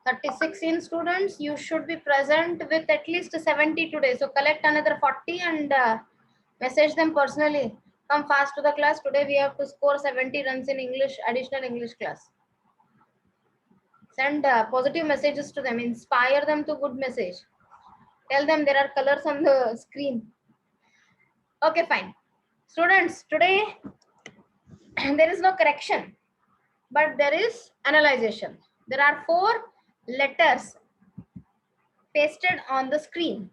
36 in students. You should be present with at least 70 today. So collect another 40 and message them personally. Come fast to the class. Today we have to score 70 runs in English, additional English class. Send positive messages to them. Inspire them to good message. Tell them there are colors on the screen. Okay, fine. Students, today there is no correction, but there is analyzation. There are 4 letters pasted on the screen.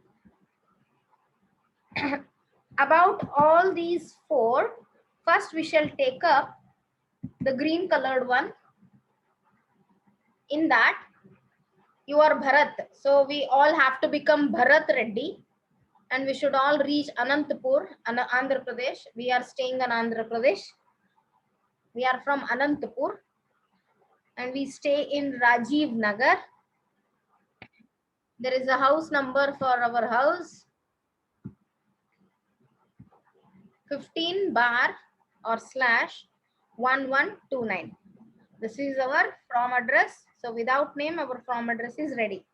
About all these 4, first we shall take up the green colored one. In that, you are Bharat. So we all have to become Bharat Reddy and we should all reach Anantapur, Andhra Pradesh. We are staying in Andhra Pradesh. We are from Anantapur and we stay in Rajiv Nagar. There is a house number for our house, 15 bar or slash 1129. This is our from address. So without name, our from address is ready.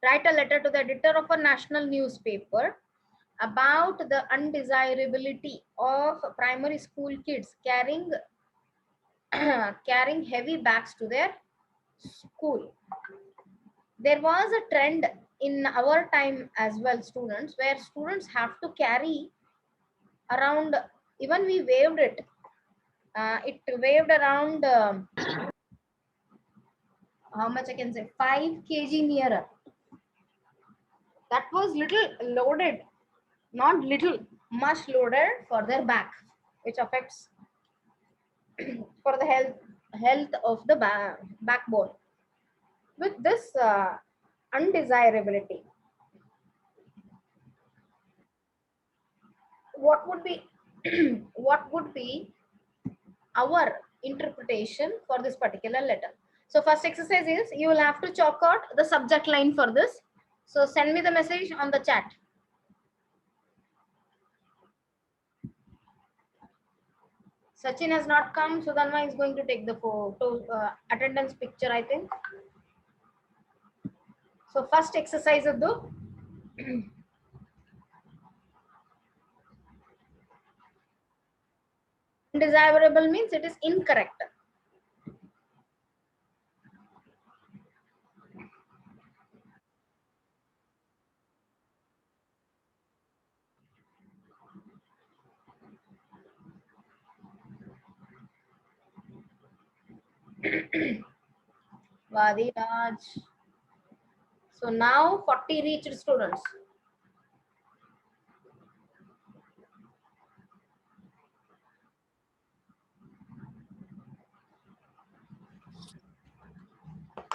Write a letter to the editor of a national newspaper about the undesirability of primary school kids carrying carrying heavy bags to their school. There was a trend in our time as well, students, where students have to carry around, even we waived it. It waived around, how much I can say, 5 kg nearer. That was little loaded, not little, much loaded for their back, which affects for the health of the backbone. With this undesirability, what would be what would be our interpretation for this particular letter? So first exercise is you will have to chalk out the subject line for this. So send me the message on the chat. Sachin has not come. Sudhanva is going to take the photo attendance picture, I think. So first exercise of the undesirable means it is incorrect. Vadiraj. So now 40 reached students.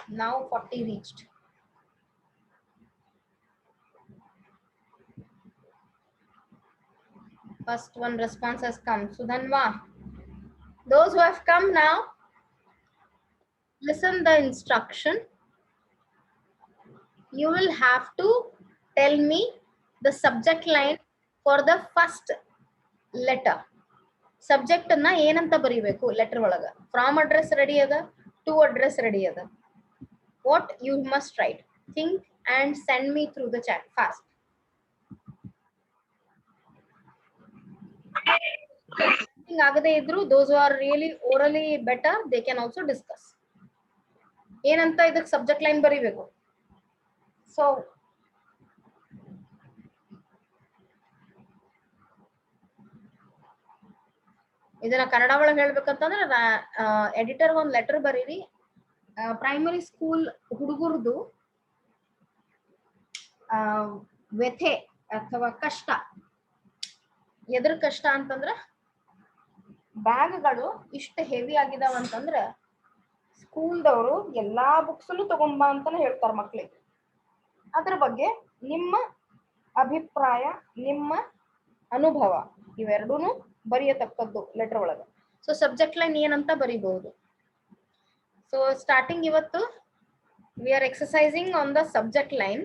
Now 40 reached. First one response has come. Sudhanva. Those who have come now, listen the instruction. You will have to tell me the subject line for the first letter. Subject na ಏನಂತ ಬರಿಬೇಕು letter ಒಳಗ. From address ready ಅದ, to address ready ಅದ. What you must write. Think and send me through the chat fast. ಆಗದೇ ಇದ್ರು, those who are really orally better, they can also discuss. ಏನಂತ ಇದಕ್ಕೆ subject line ಬರಿಬೇಕು. So ಇದನ್ನ ಕನ್ನಡ ಒಳಗೆ ಹೇಳ್ಬೇಕಂತಂದ್ರೆ editor ಒಂದು ಲೆಟರ್ ಬರೀರಿ. ಪ್ರೈಮರಿ ಸ್ಕೂಲ್ ಹುಡುಗರದು ವ್ಯಥೆ ಅಥವಾ ಕಷ್ಟ. ಎದ್ರ ಕಷ್ಟ ಅಂತಂದ್ರ ಬ್ಯಾಗ್ಗಳು ಇಷ್ಟು ಹೆವಿ ಆಗಿದಾವ ಅಂತಂದ್ರೆ ಸ್ಕೂಲ್ದವರು ಎಲ್ಲಾ ಬುಕ್ಸಲ್ಲೂ ತಗೊಂಬ ಅಂತಾನೆ ಹೇಳ್ತಾರ ಮಕ್ಳಿಗೆ. ಅದ್ರ ಬಗ್ಗೆ ನಿಮ್ಮ ಅಭಿಪ್ರಾಯ, ನಿಮ್ಮ ಅನುಭವ ಇವೆರಡೂನು ಬರೆಯತಕ್ಕದ್ದು ಲೆಟರ್ ಒಳಗೆ. ಸೊ ಸಬ್ಜೆಕ್ಟ್ ಲೈನ್ ಏನಂತ ಬರಿಬಹುದು. ಸೊ ಸ್ಟಾರ್ಟಿಂಗ್ ಇವತ್ತು we are exercising on the subject line.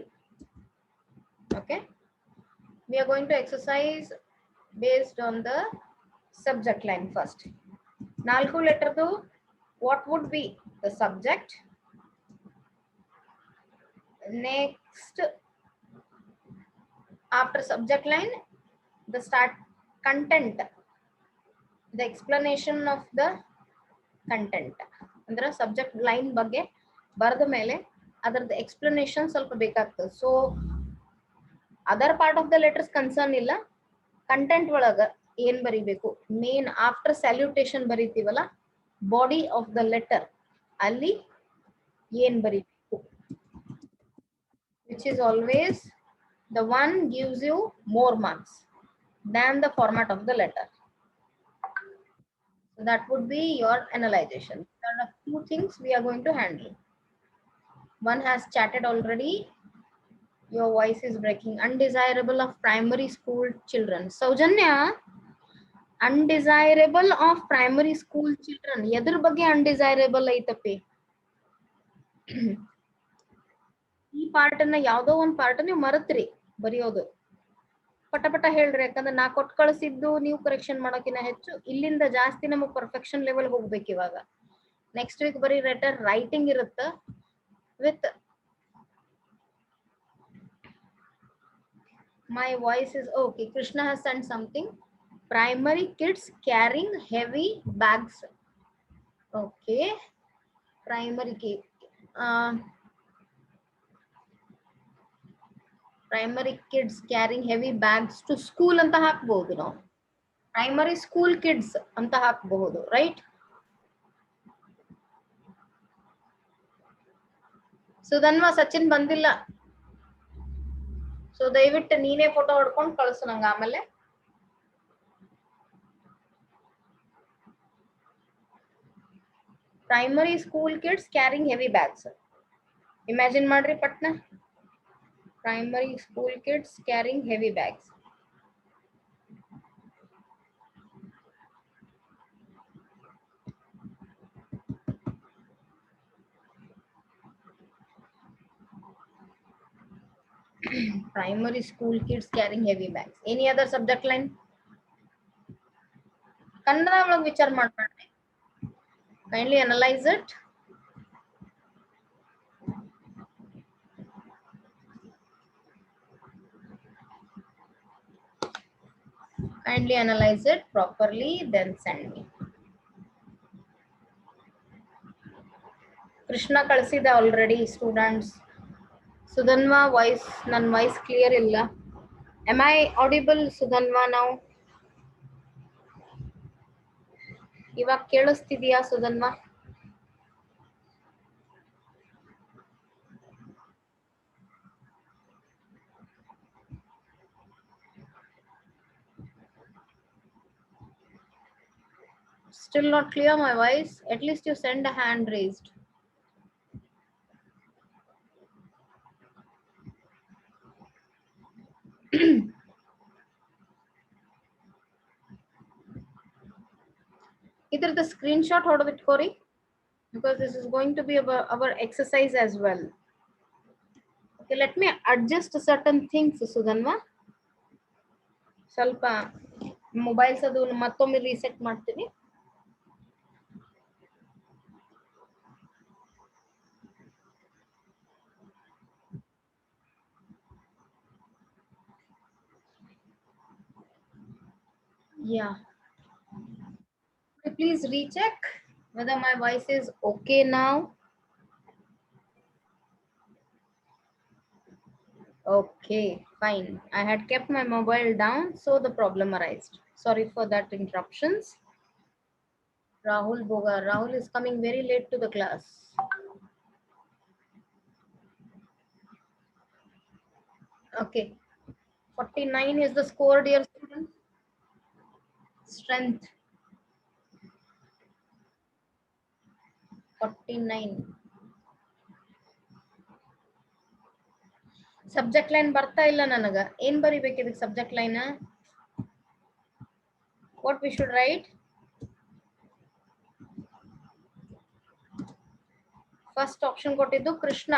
Okay, we are going to exercise based on the subject line first. ನಾಲ್ಕು ಲೆಟರ್ದು what would be the subject, Next, after subject line, the start content, the explanation of the content. ಅಂದ್ರೆ subject line ಬಗ್ಗೆ ಬರೆದ ಮೇಲೆ ಅದರದ explanation ಸ್ವಲ್ಪ ಬೇಕಾಗ್ತದೆ. So other part of the letters concern ಇಲ್ಲ, content ಒಳಗ ಏನ್ ಬರಿಬೇಕು, ಮೇನ್ ಆಫ್ಟರ್ ಸ್ಯಾಲ್ಯೂಟೇಷನ್ ಬರಿತೀವಲ್ಲ, ಬಾಡಿ ಆಫ್ ದ ಲೆಟರ್ ಅಲ್ಲಿ ಏನ್ ಬರಿಬೇಕು, which is always the one gives you more marks than the format of the letter. So that would be your analyzation. There are two things we are going to handle. One has chatted already. Your voice is breaking. Undesirable of primary school children. Saujanya, undesirable of primary school children. ಎದ್ರ ಬಗ್ಗೆ undesirable ಐತಪ್ಪಿ? ಈ part ಅನ್ನ ಯಾವ್ದೋ ಒಂದ್ part ನೀವು ಮರತ್ರಿ ಬರೆಯೋದು. ಪಟ ಪಟ ಹೇಳ್ರಿ, ಯಾಕಂದ್ರೆ ನಾ ಕೊಟ್ಟು ಕಳಿಸಿದ್ದು ನೀವು ಕರೆಕ್ಷನ್ ಮಾಡೋಕಿನ ಹೆಚ್ಚು ಇಲ್ಲಿಂದ ಜಾಸ್ತಿ ನಮಗ್ ಪರ್ಫೆಕ್ಷನ್ ಲೆವೆಲ್ ಹೋಗ್ಬೇಕು. ಇವಾಗ ನೆಕ್ಸ್ಟ್ ವೀಕ್ ಬರೀ ಲೆಟರ್ ರೈಟಿಂಗ್ ಇರುತ್ತ with my voice is okay. Krishna has sent something. Primary kids carrying heavy bags. Okay, primary kids carrying heavy bags to school anta ಹಾಕಬಹುದು ನಾವು. Primary school kids ಅಂತ ಹಾಕಬಹುದು, right? Sudhanva, Sachin ಬಂದಿಲ್ಲ. So ದಯವಿಟ್ಟು ನೀನೇ photo ಹೊಡ್ಕೊಂಡು ಕಳಿಸು ನಂಗೆ ಆಮೇಲೆ. Primary school kids carrying heavy bags. Imagine ಮಾಡ್ರಿ ಪಟ್ನ. Primary school kids carrying heavy bags. Primary school kids carrying heavy bags. Any other subject line? Kannada ಒಳಗೆ ವಿಚಾರ ಮಾಡ್ಬೇಡ್ರಿ. Kindly analyze it. Kindly analyze it properly, then send me. Krishna ಕಳಿಸಿದ already students. Sudhanva voice, ನನ್ನ voice clear ಇಲ್ಲ. Am I audible, Sudhanva, now? ಇವಾಗ ಕೇಳಿಸ್ತಿದ್ಯಾ Sudhanva? Still not clear my voice? At least you send a hand raised. Either the screenshot ಹೊಡೆದಿಟ್ಕೋರಿ, because this is going to be our exercise as well. Okay, let me adjust certain things, Sudhanva. ಸ್ವಲ್ಪ mobiles ಅದು ಮತ್ತೊಮ್ಮೆ reset ಮಾಡ್ತೀನಿ. Yeah. Please recheck whether my voice is okay now. Okay, fine. I had kept my mobile down, so the problem arose. Sorry for that interruptions. Rahul Boga. Rahul is coming very late to the class. Okay. 49 is the score, dear students. Strength. 49. Subject line ಬರ್ತಾ ಇಲ್ಲ ನನಗ. ಏನ್ ಬರಿಬೇಕು ಇದಕ್ಕೆ subject line? What we should write? First option ಕೊಟ್ಟಿದ್ದು Krishna.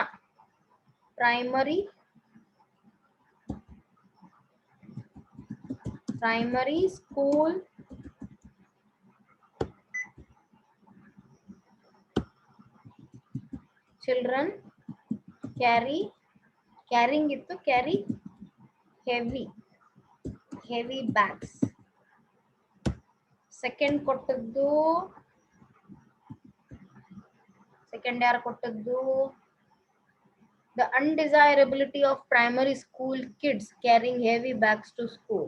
Primary school children carry carrying ಇತ್ತು, carry heavy bags. Second ಕೊಟ್ಟದ್ದು, second ಯಾರು ಕೊಟ್ಟದ್ದು? The undesirability of primary school kids carrying heavy bags to school.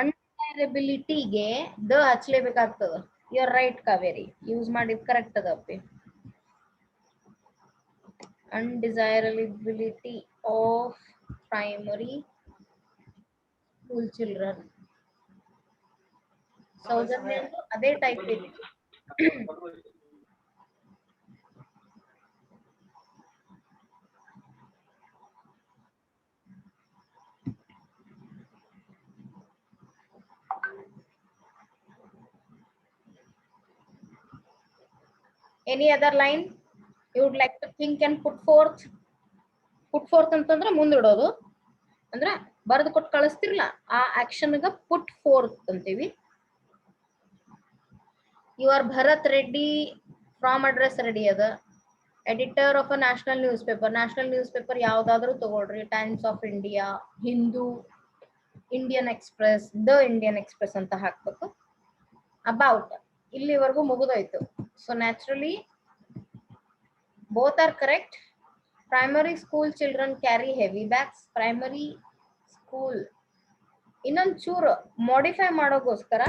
Undesirability ಗೆ ದ ಹಚ್ಲೇಬೇಕಾಗ್ತದ. You are right Kaveri, use ಮಾಡಿದ್ correct ಅದಪ್ಪಿ. Undesirability of primary school children. Soujanya ಅದೇ ಟೈಪ್ ಇದೆ. Any other line you would like to think and put forth? Put forth ಅಂತಂದ್ರೆ ಮುಂದಿಡೋದು, ಅಂದ್ರೆ ಬರೆದು ಕೊಟ್ಟು ಕಳಿಸ್ತಿರ್ಲ ಆ ಆಕ್ಷನ್ಗ put forth ಅಂತೀವಿ. Your Bharat Reddy from address ready ಅದ. Editor of a national newspaper. National newspaper ಯಾವ್ದಾದ್ರು ತಗೊಳ್ರಿ. Times of India, Hindu, Indian Express, The Indian Express ಅಂತ ಹಾಕ್ಬೇಕು. About ಇಲ್ಲಿವರೆಗೂ ಮುಗಿದೋಯ್ತು. So naturally both are correct. Primary school children carry heavy bags. Primary school ಇನ್ನೊಂದು ಚೂರು modify ಮಾಡೋಗೋಸ್ಕರ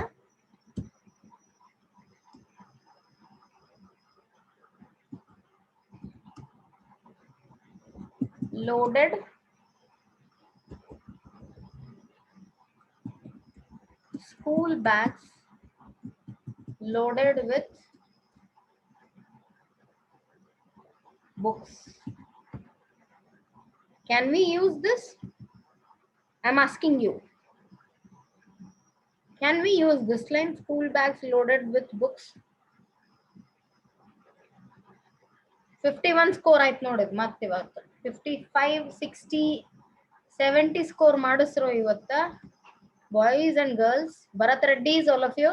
loaded school bags loaded with books. Can we use this? I'm asking you. Can we use this line, school bags loaded with books? 51 score ಆಯ್ತು ನೋಡಿದ್ ಮತ್ತೆ ಇವತ್ತು. 55, 60, 70 score ಮಾಡಿಸ್ರು ಇವತ್ತ. Boys and girls, Bharat Reddy's, all of you,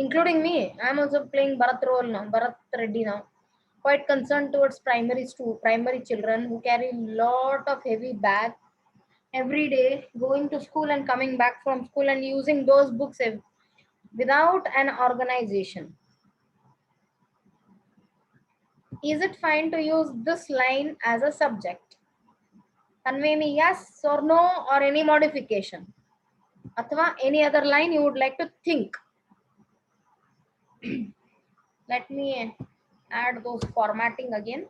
including me. I'm also playing Bharat role now, Bharat Reddy now. Quite concerned towards primary children who carry lot of heavy bag every day, going to school and coming back from school and using those books without an organization. Is it fine to use this line as a subject? Convey me yes or no or any modification. Athwa any other line you would like to think. Let me add those formatting again.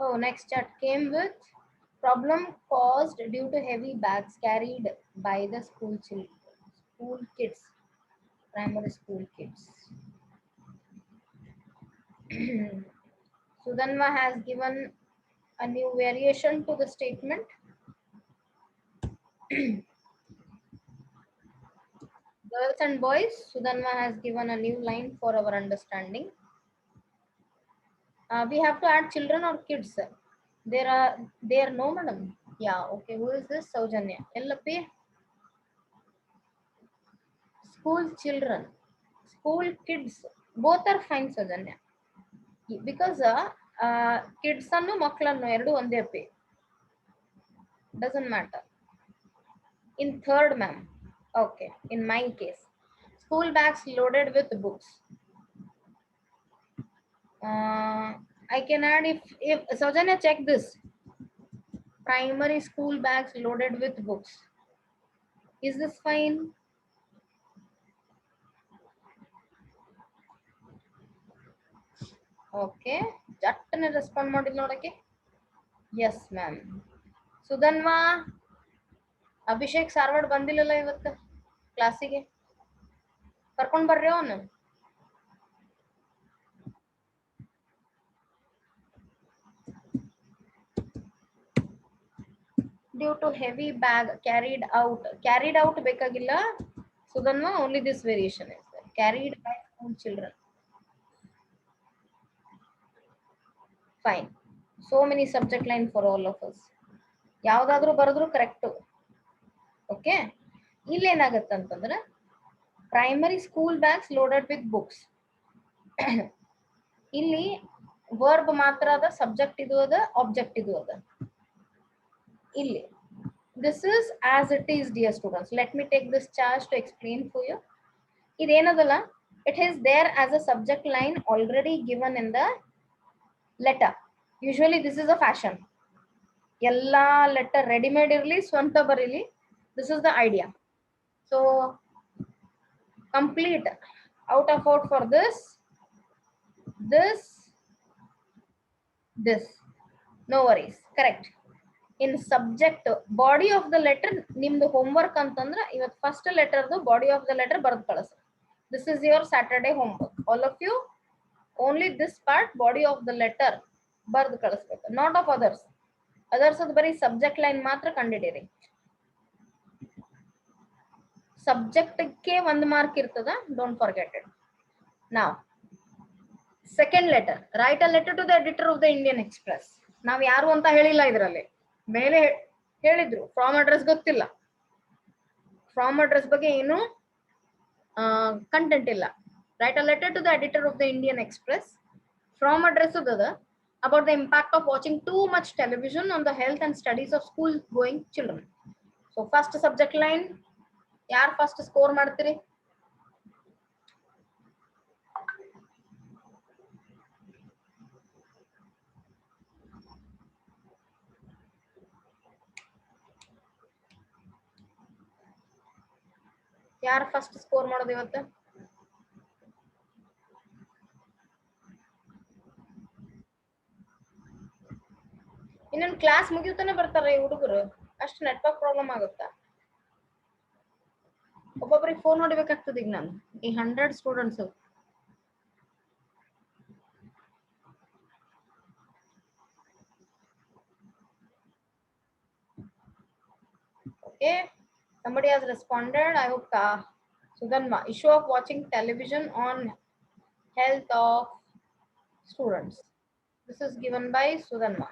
Oh, next chat came with problem caused due to heavy bags carried by the school kids, primary school kids. Sudanva has given a new variation to the statement. Girls and boys, Sudanva has given a new line for our understanding. We have to add children or kids. There no madam. Yeah, okay. Who is this? Saujanya. LP. School children, school kids, both are fine Saujanya. Because kids annu makkalannu eradu onde appi. Doesn't matter. In third ma'am. Okay. In my case, school bags loaded with books. I can add if Saujanya check this. Primary school bags loaded with books. Is this fine? Okay. Jattane respond ಮಾಡಿಲ್ಲ ನೋಡಕ್ಕೆ. Yes ma'am. Sudhanva, Abhishek Sarwad ಬಂದಿಲ್ಲಲ್ಲ ಇವತ್ತು ಕ್ಲಾಸಿಗೆ, ಕರ್ಕೊಂಡ್ ಬರ್ರಿ ಅವನು. Due to heavy bag carried out ಬೇಕಾಗಿಲ್ಲ Sudhanva, only this variation is carried by own children. Fine. So many subject line for all of us. ಯಾವ್ದಾದ್ರು ಬರೆದ್ರು ಕರೆಕ್ಟ್. ಓಕೆ, ಇಲ್ಲೇನಾಗತ್ತೆ ಅಂತಂದ್ರೆ primary school bags loaded with books. ಇಲ್ಲಿ verb ಮಾತ್ರ ಅದ, subject ಇದು ಅದ, ಆಬ್ಜೆಕ್ಟ್ ಇದು ಅದ. ಇಲ್ಲಿ this is as it is, dear students. Let me take this charge to explain for you. ಇದೇನದಲ್ಲ, it is there as a subject line already given in the letter. Usually this is a fashion. ಎಲ್ಲಾ letter readymade ಇರ್ಲಿ, ಸ್ವಂತ ಬರೀಲಿ, this is the idea. So complete out of out for this, no worries, correct. In subject body of the letter, ನಿಮ್ದು homework ಅಂತಂದ್ರೆ ಇವತ್ತು first ಲೆಟರ್ದು body of the letter ಬರೆದು ಕಳಿಸಿ. This is your Saturday homework. All of you, only this part, body of the letter ಬರೆದು ಕಳಿಸ್ಬೇಕು, not of others. Others ಅದು ಬರೀ ಸಬ್ಜೆಕ್ಟ್ ಲೈನ್ ಮಾತ್ರ ಕಂಡಿಡೀರಿ. ಸಬ್ಜೆಕ್ಟ್ಗೆ 1 ಮಾರ್ಕ್ ಇರ್ತದ, ಡೋಂಟ್ ಫಾರ್ಗೆಟ್ ಇಟ್. ನಾವ್ second letter, write a letter to the editor of the Indian Express. ನಾವ್ ಯಾರು ಅಂತ ಹೇಳಿಲ್ಲ ಇದರಲ್ಲಿ, ಮೇಲೆ ಹೇಳಿದ್ರು. ಫ್ರಾಮ್ ಅಡ್ರೆಸ್ ಗೊತ್ತಿಲ್ಲ, ಫ್ರಾಮ್ ಅಡ್ರೆಸ್ ಬಗ್ಗೆ ಏನು ಕಂಟೆಂಟ್ ಇಲ್ಲ. Write a letter to the editor of the Indian Express. From address ಅದ about the impact of watching too much television on the health and studies of school going children. So first subject line, ಯಾರು first score ಮಾಡ್ತೀರಿ? ಯಾರು first score ಮಾಡೋದು ಇವತ್ತು? ಇನ್ನೊಂದು class ಮುಗಿಯುತ್ತಾನೆ ಬರ್ತಾರೆ ಈ ಹುಡುಗರು, ಅಷ್ಟು ನೆಟ್ವರ್ಕ್ ಪ್ರಾಬ್ಲಮ್ ಆಗುತ್ತಾ? ಒಬ್ಬೊಬ್ಬರಿಗೆ ಫೋನ್ ಹೊಡಿಬೇಕಾಗ್ತದೆ ಈಗ ನಾನು, ಈ 100 students. Okay, somebody has responded. I hope Sudhanma, issue of watching television on health of students. This is given by Sudhanma.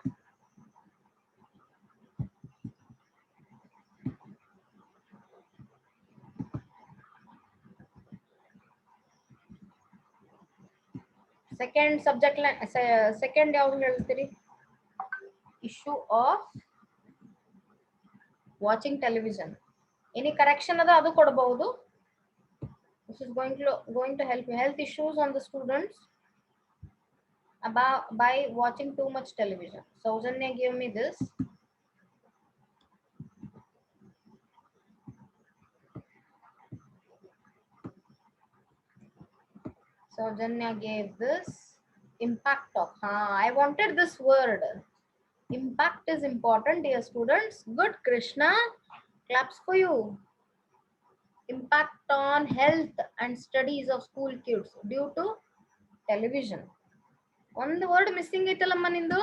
Second subject line, second ಯಾವುದು ಹೇಳ್ತೀರಿ? Issue of watching television. Any correction ಅದ ಅದು ಕೊಡಬಹುದು. This is going to help you. Health issues on the students about by watching too much television. Saujanya gave me this. Saujanya gave this. Impact of. I wanted this word. Impact is important, dear students. Good, Krishna. Claps for you. Impact on health and studies of school kids due to television. One word missing ಐತಲ್ಲಮ್ಮ ನಿಂದು,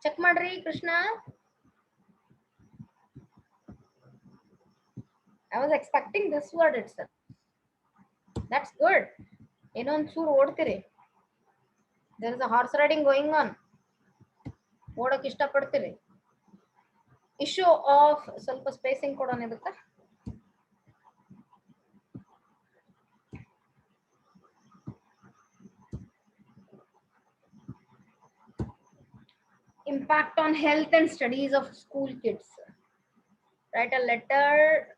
check ಮಾಡ್ರಿ Krishna. I was expecting this word itself. That's good. ಏನೋ ಒಂದು ಚೂರು ಓಡ್ತೀರಿ. There is a horse riding going on. ಓಡಕ್ಕೆ ಇಷ್ಟಪಡ್ತೀರಿ. Issue of, ಸ್ವಲ್ಪ spacing ಕೊಡೋಣ ಇದಕ್ಕೆ. Impact on health and studies of school kids. Write a letter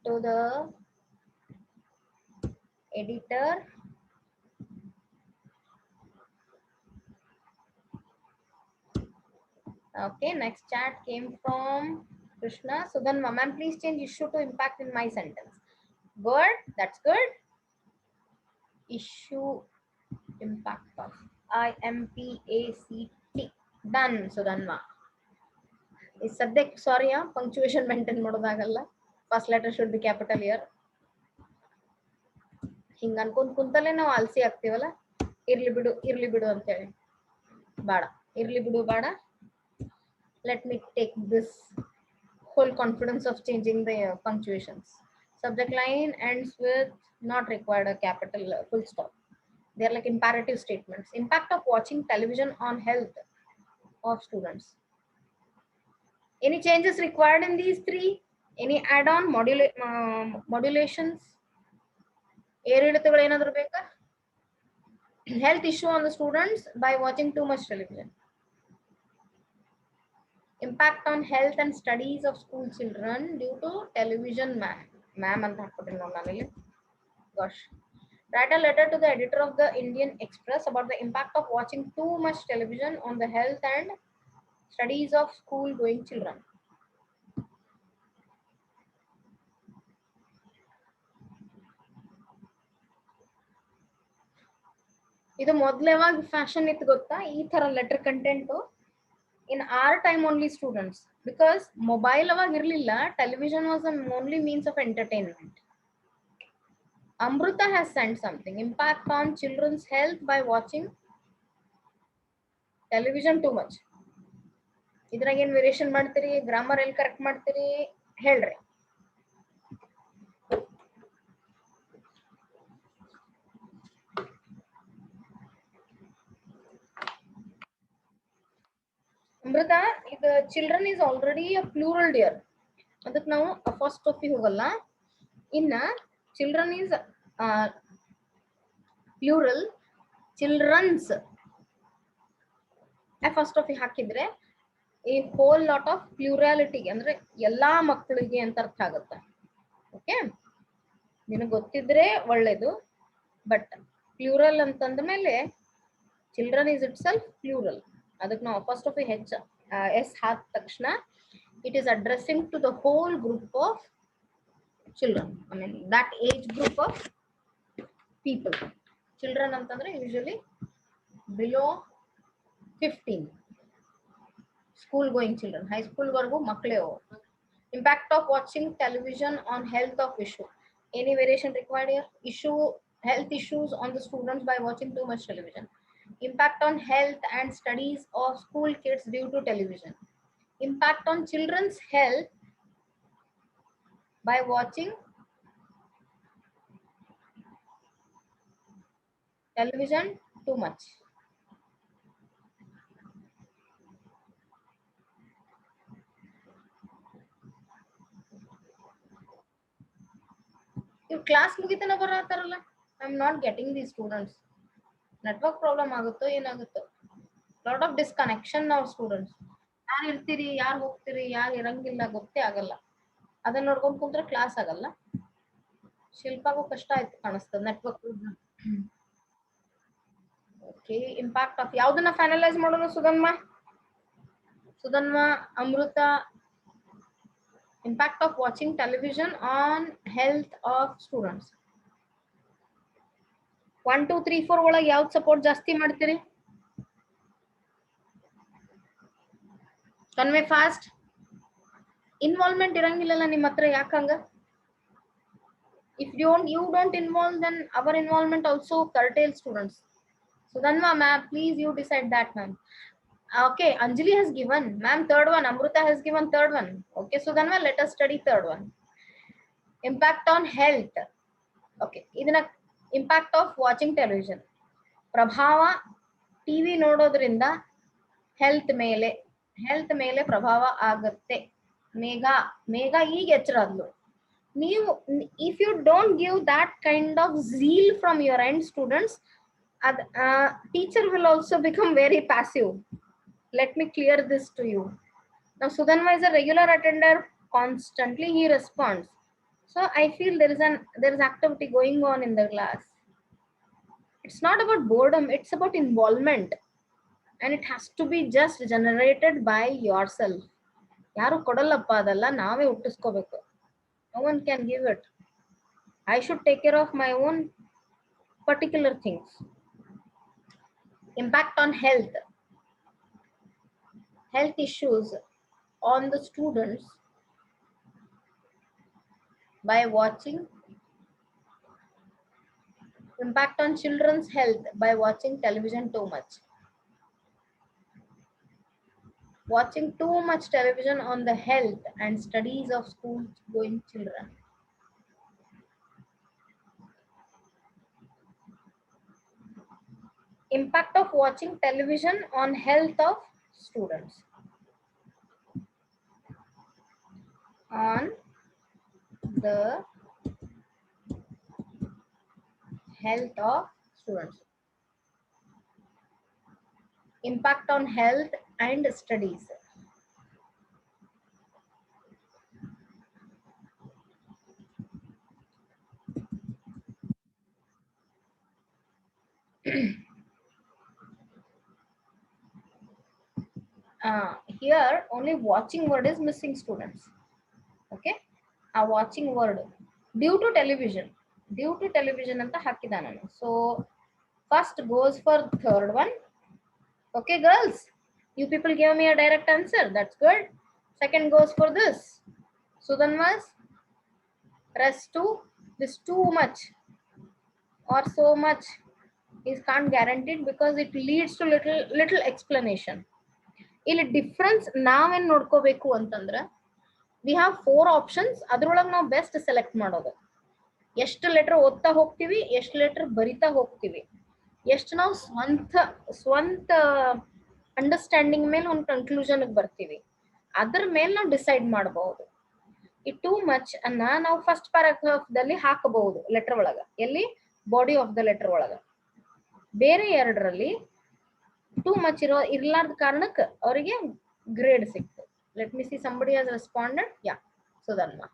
to the editor Okay, next chat came from Krishna. Sudhanma, ma'am, please change issue to impact in my sentence. Good, that's good. Issue impact of IMPACT. Done, Sudhanma. Is subject, sorry, punctuation maintain ಮಾಡೋದಾಗಲ್ಲ. First letter should be capital here. ಹಿಂಗ ಅನ್ಕೊಂಡ್ ಕುಂತಲೇ ನಾವು ಆಲ್ಸಿ ಆಗ್ತೀವಲ್ಲ, ಇರ್ಲಿ ಬಿಡು ಅಂತ ಹೇಳಿ. ಬೇಡ, ಇರ್ಲಿ ಬಿಡು ಬೇಡ. Let me take this full confidence of changing the punctuations. Subject line ends with not required a capital full stop. They're like imperative statements. Impact of watching television on health of students. Any changes required in these three? Any add-on modulations? ಏರಿಳಿತಗಳು ಏನಾದರೂ ಬೇಕಾ? Health issue on the students by watching too much television. Impact on health and studies of school children due to television. Ma'am ಅಂತ ಹಾಕ್ಬಿಟ್ಟಿನಿ ನೋಡಿ ನಾನಿಲ್ಲಿ. Gosh. Write a letter to the editor of the Indian Express about the impact of watching too much television on the health and studies of school going children. ಇದು ಮೊದಲು ಯಾವಾಗ fashion ಇತ್ತು ಗೊತ್ತಾ, ಈ ತರ letter content in our time only students, because mobile ಅವಾಗ ಇರಲಿಲ್ಲ, television was the only means of entertainment. Amruta has sent something. Impact on children's health by watching television too much. ಇದ್ರಾಗ ಏನ್ ವೇರಿಯೇಷನ್ ಮಾಡ್ತೀರಿ, grammar ಎಲ್ಲಿ correct ಮಾಡ್ತೀರಿ ಹೇಳ್ರಿ. Amrita, the children is already a plural dear. ಅದಕ್ಕೆ ನಾವು ಅಪಾಸ್ಟ್ರೋಫಿ ಹೋಗಲ್ಲ. ಇನ್ನ children is plural, children's ಅಪಾಸ್ಟ್ರೋಫಿ ಹಾಕಿದ್ರೆ ಈ ಹೋಲ್ ಲಾಟ್ ಆಫ್ ಪ್ಲೂರಾಲಿಟಿ ಅಂದ್ರೆ ಎಲ್ಲಾ ಮಕ್ಕಳಿಗೆ ಅಂತ ಅರ್ಥ ಆಗುತ್ತೆ. ಓಕೆ, ನಿನಗೆ ಗೊತ್ತಿದ್ರೆ ಒಳ್ಳೇದು, ಬಟ್ ಪ್ಲೂರಲ್ ಅಂತಂದ ಮೇಲೆ children is itself plural. ಅದಕ್ಕೆ ನಾವು ಅಪಾಸ್ಟ್ರೋಫಿ ಎಸ್ ಹಾದ ತಕ್ಷಣ it is addressing to the whole group of children, I mean that age group of people. Children ಅಂತಂದ್ರೆ usually below 15, school going children, high school vargu makle ho. Impact of watching television on health of issue. Any variation required here? Issue, health issues on the students by watching too much television. Impact on health and studies of school kids due to television. Impact on children's health by watching television too much. Your class ಮುಗಿತನ ಬರತಾರಲ್ಲ, I am not getting the students. Network problem ಆಗುತ್ತೋ ಏನಾಗುತ್ತೋ, lot of disconnection ನಾವು students. ಯಾರು ಇರ್ತೀರಿ, ಯಾರು ಹೋಗ್ತೀರಿ, ಯಾರು ಇರಂಗಿಲ್ಲ ಗೊತ್ತೇ ಆಗಲ್ಲ. ಅದನ್ನ ನೋಡ್ಕೊಂಡು ಕುಂತ್ರೆ ಕ್ಲಾಸ್ ಆಗಲ್ಲ. ಶಿಲ್ಪಾಗೂ ಕಷ್ಟ ಆಯ್ತು ಕಾಣಿಸ್ತದೆ ನೆಟ್ವರ್ಕ್. ಓಕೆ, ಇಂಪ್ಯಾಕ್ಟ್ ಆಫ್ ಯಾವ್ದನ್ನ ಫೈನಲೈಸ್ ಮಾಡೋಣ ಸುಧನ್ಮ, ಅಮೃತ. Impact of watching television on health of students. 1 2 3 4 ಒಳಗೆ ಯಾವ್ದು ಸಪೋರ್ಟ್ ಜಾಸ್ತಿ ಮಾಡ್ತೀರಿ? Convey fast. ಇನ್ವಾಲ್ವ್ಮೆಂಟ್ ಇರಂಗಿಲ್ಲಲ್ಲ ನಿಮ್ಮ ಹತ್ರ, ಯಾಕಂಗ? If you don't involve, then our involvement also curtails students. Sudhanma ma'am, please you decide that, ma'am. Okay, Anjali has given, ma'am, third one. Amruta has given third one. Okay, Sudhanma, let us study third one. Impact on health. Okay, ಇದನ್ನ impact of watching television. ಪ್ರಭಾವ TV ನೋಡೋದ್ರಿಂದ health ಮೇಲೆ ಪ್ರಭಾವ ಆಗುತ್ತೆ. ಮೇಘ ಈಗ ಎಚ್ಚರಾದ್ಲು. ನೀವು if you don't give that kind of zeal from your end, students, teacher will also become very passive. Let me clear this to you. Now Sudhanma is a regular attender, constantly he responds. So I feel there is activity going on in the class. It's not about boredom, it's about involvement, and it has to be just generated by yourself. ಯಾರು ಕೊಡಲ್ಲಪ್ಪ, ಅದಲ್ಲ ನಾವೇ ಹುಟ್ಟಿಸ್ಕೋಬೇಕು. No one can give it. I should take care of my own particular things. Impact on health issues on the students by watching. Impact on children's health by watching television too much. Watching too much television on the health and studies of school going children. Impact of watching television on health of students. On the health of students. Impact on health and studies. Here only watching word is missing, students. Okay, a watching word due to television. Due to television anta hakida nanu. So first goes for third one. Okay, girls, you people give me a direct answer. That's good. Second goes for this. Sudanwas, rest to this too much or so much is can't guaranteed because it leads to little explanation. ಇಲ್ಲಿ difference ನಾವೇನ್ ನೋಡ್ಕೋಬೇಕು ಅಂತಂದ್ರೆ we have 4 options. ಅದ್ರೊಳಗೆ ನಾವು best select ಮಾಡೋದು. ಎಷ್ಟು letter ಓದ್ತಾ ಹೋಗ್ತೀವಿ, ಎಷ್ಟು ಲೆಟರ್ ಬರಿತಾ ಹೋಗ್ತೀವಿ, ಎಷ್ಟು ನಾವು ಸ್ವಂತ ಅಂಡರ್ಸ್ಟ್ಯಾಂಡಿಂಗ್ ಮೇಲೆ ಒಂದು ಕನ್ಕ್ಲೂಷನ್ ಬರ್ತೀವಿ, ಅದ್ರ ಮೇಲೆ ನಾವು ಡಿಸೈಡ್ ಮಾಡಬಹುದು. ಈ ಟೂ ಮಚ್ ಅನ್ನ ನಾವು ಫಸ್ಟ್ ಪ್ಯಾರಾಗ್ರಾಫ್ ದಲ್ಲಿ ಹಾಕಬಹುದು ಲೆಟರ್ ಒಳಗ, ಎಲ್ಲಿ ಬಾಡಿ ಆಫ್ ದ ಲೆಟರ್ ಒಳಗ. ಬೇರೆ ಎರಡರಲ್ಲಿ ಟೂ ಮಚ್ ಇರ್ಲಾರ್ದ ಕಾರಣಕ್ಕೆ ಅವರಿಗೆ ಗ್ರೇಡ್ ಸಿಕ್ತು. Let me C somebody has responded. Yeah, Sudanma.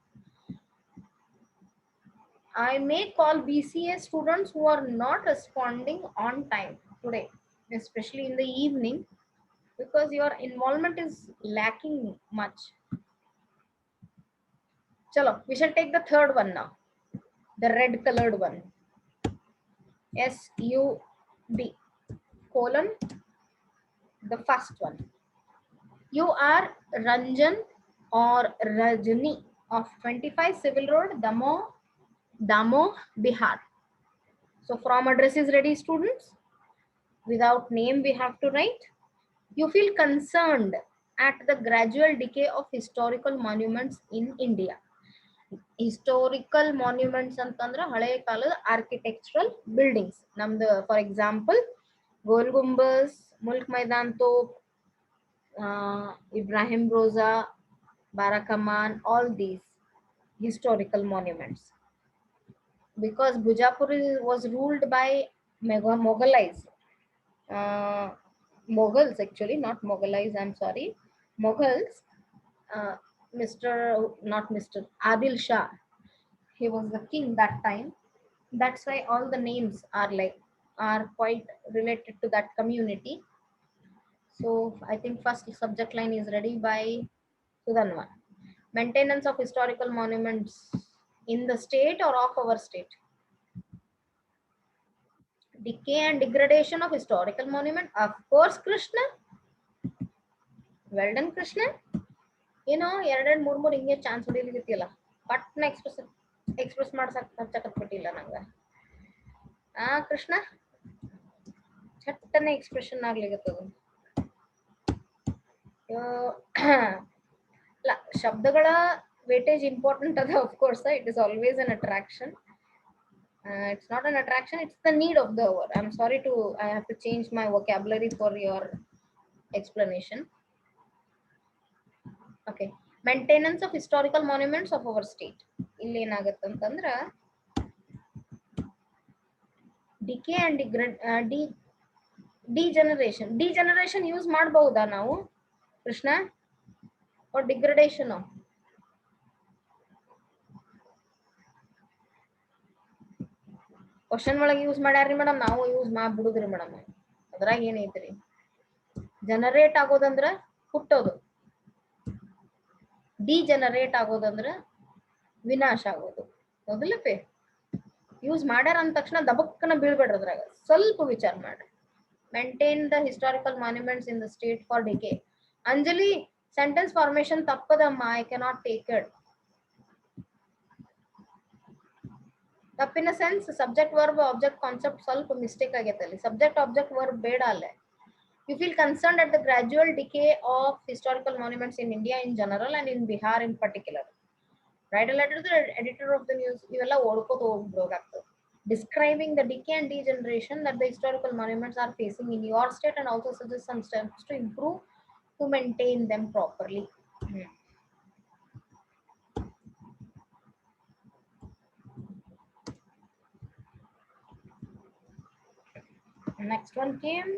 I may call BCA students who are not responding on time today, especially in the evening, because your involvement is lacking much. Chalo, we shall take the third one now, the red colored one. SUD colon the first one. You are Ranjan or Rajani of 25 Civil Road, Damoh, Bihar. So from address is ready, students. Without name we have to write. You feel concerned at the gradual decay of historical monuments in India. Historical monuments ಅಂತಂದ್ರೆ ಹಳೆಯ ಕಾಲದ architectural buildings. ನಮ್ದು for example Gol Gumbaz, Mulk Maidan Top, Ibrahim Roza, Barakamman, all these historical monuments. Because Bujapur was ruled by Mughals. Mughals actually, not Mughals, I'm sorry. Mughals, Mr. Adil Shah. He was the king that time. That's why all the names are quite related to that community. So I think first subject line is ready by Sudanma. Maintenance of historical monuments in the state or of our state? Decay and degradation of historical monument. Of course, Krishna. Well done, Krishna. You know, ಎರಡೆರಡು ಮೂರು ಹಿಂಗೆ chance ಹೊಡಿಲಿಕ್ಕಿಲ್ಲ. ಪಟ್ನ express ಮಾಡ್ಸಕ್ಬಿಟ್ಟಿಲ್ಲ ನಂಗೆ. Krishna ಚಟ್ಟನೆ expression ಆಗ್ಲಿಕ್ಕತ್ತದ. ಇಲ್ಲ, ಶಬ್ದಗಳ weightage important ಅದ. Of course it is always an attraction. It's not an attraction, it's the need of the hour. I'm sorry I have to change my vocabulary for your explanation. Okay, maintenance of historical monuments of our state. ಇಲ್ಲಿ ಏನಾಗುತ್ತೆ ಅಂತಂದ್ರೆ DK and degeneration use ಮಾಡಬಹುದಾ ನಾವು Krishna? or degradation? Question ಒಳಗೆ use ಮಾಡ್ಯಾರ್ರಿ madam, ನಾವು use ಮಾಡ್ಬಿಡುದ್ರಿ madam. ಅದ್ರಾಗ ಏನೈತ್ರಿ? Generate ಆಗೋದಂದ್ರ ಹುಟ್ಟೋದು, ಡಿಜನರೇಟ್ ಆಗೋದಂದ್ರ ವಿನಾಶ ಆಗೋದು. ಹೌದಿಲ್ಲಪ್ಪೆ? ಯೂಸ್ ಮಾಡ್ಯಾರ ಅಂದ ತಕ್ಷಣ ದಬಕ್ಕನ ಬೀಳ್ಬೇಡ್ರಿ, ಅದ್ರಾಗ ಸ್ವಲ್ಪ ವಿಚಾರ ಮಾಡ್ರಿ. Maintain the historical monuments in the state for DK. Anjali, sentence formation ತಪ್ಪದಮ್ಮ. I cannot take it. ತಪ್ಪಿನ sense subject verb object concept ಸ್ವಲ್ಪ ಮಿಸ್ಟೇಕ್ ಆಗೈತೆ ಅಲ್ಲಿ. ಸಬ್ಜೆಕ್ಟ್ ಆಬ್ಜೆಕ್ಟ್ ವರ್ಬ್ ಬೇಡ ಅಲ್ಲೇ. You feel concerned at the gradual decay of historical monuments in India in general and in Bihar in particular. Write a letter to the editor of the news. ಇವೆಲ್ಲ ಓಡ್ಕೋತ ಹೋಗ್ಬೇಕಾಗ್ತದೆ. Describing the decay and degeneration that the historical monuments are facing in your state and also suggest some steps to improve to maintain them properly. Next one came.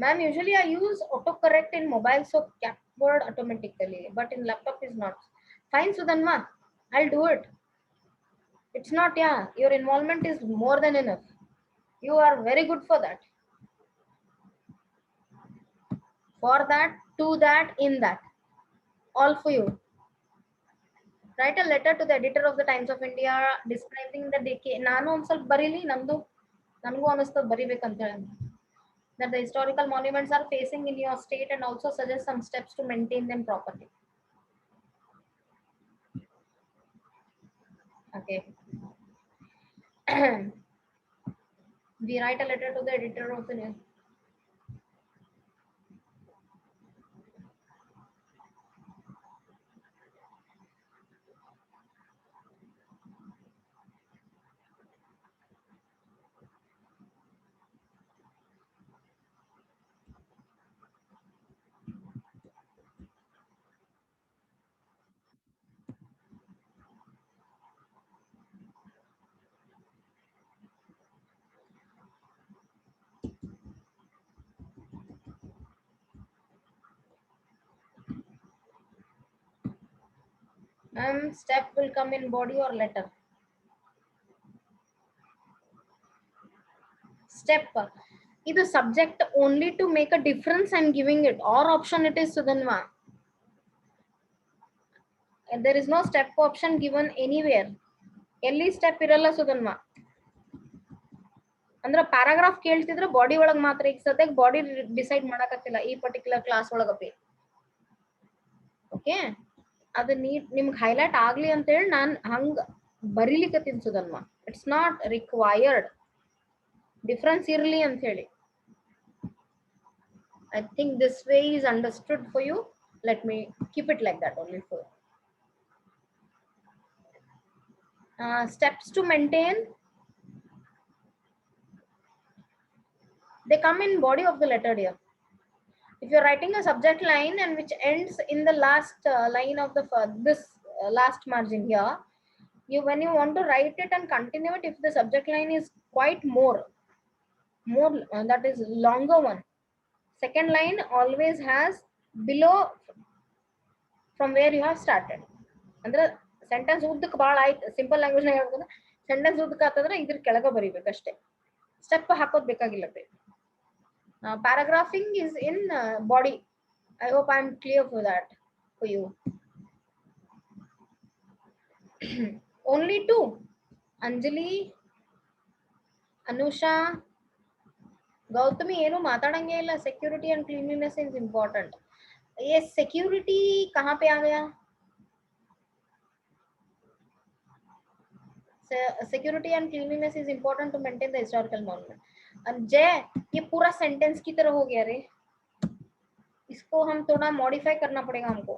Ma'am, usually I use autocorrect in mobile, so capture word automatically, but in laptop is not. Fine, Sudanma, I'll do it. It's not, yeah, your involvement is more than enough. You are very good for that. For that, to that, in that. All for you. Write a letter to the editor of the Times of India describing the decay. ನಾನು ಒಂದು ಸ್ವಲ್ಪ ಬರೀಲಿ, ನನಗೂ ಅನಿಸ್ತದೆ ಬರಿಬೇಕಂತ ಹೇಳಿ. That the historical monuments are facing in your state and also suggest some steps to maintain them properly. Okay. We write a letter to the editor of the news. Step will come in body or letter. Step. Either subject only to make a difference and giving it, or option it is Sudanma. And there is no step option given anywhere. Elli step iralla Sudanma. ಅಂದ್ರೆ paragraph ಕೇಳ್ತಿದ್ರೆ body ಒಳಗೆ ಮಾತ್ರ. ಈಗ ಸದ್ಯಕ್ಕೆ body decide ಮಾಡಕತ್ತಿಲ್ಲ ಈ particular class ಒಳಗಪ್ಪಿ. Okay, ಅದು ನಿಮ್ಗೆ highlight ಆಗ್ಲಿ ಅಂತ ಹೇಳಿ ನಾನು ಹಂಗ ಬರೀಲಿಕ್ಕೆ ತಿನ್ಸುದನ್ಮ. It's not required. ಡಿಫ್ರೆನ್ಸ್ ಇರ್ಲಿ ಅಂತ ಹೇಳಿ. I think this way is understood for you. Let me keep it like that only for steps to maintain. They come in body of the letter here. If you're writing a subject line and which ends in the last line of the this last margin here, when you want to write it and continue it, if the subject line is quite more that is longer one, second line always has below from where you have started. ಅಂದ್ರೆ sentence ಉದ್ದಕ್ಕೆ ಭಾಳ ಆಯ್ತು, simple language ನಾಗ ಹೇಳ್ಬೋದು. Sentence ಉದ್ದಕ್ಕೆ ಆತಂದ್ರೆ ಇದ್ರ ಕೆಳಗೆ ಬರೀಬೇಕಷ್ಟೇ, ಸ್ಟೆಪ್ ಹಾಕೋದ್ ಬೇಕಾಗಿಲ್ಲ. Paragraphing is in body. I hope I am clear for that for you. Only two. Anjali, Anusha, Gautami ಏನು ಮಾತಾಡಂಗೆ ಇಲ್ಲ. Security and cleanliness is important. ये security कहाँ पे आ गया? Security and cleanliness is important to maintain the historical monument. जय, ये पूरा sentence की तरह हो गया रे, इसको हम थोड़ा मॉडिफाई करना पड़ेगा हमको.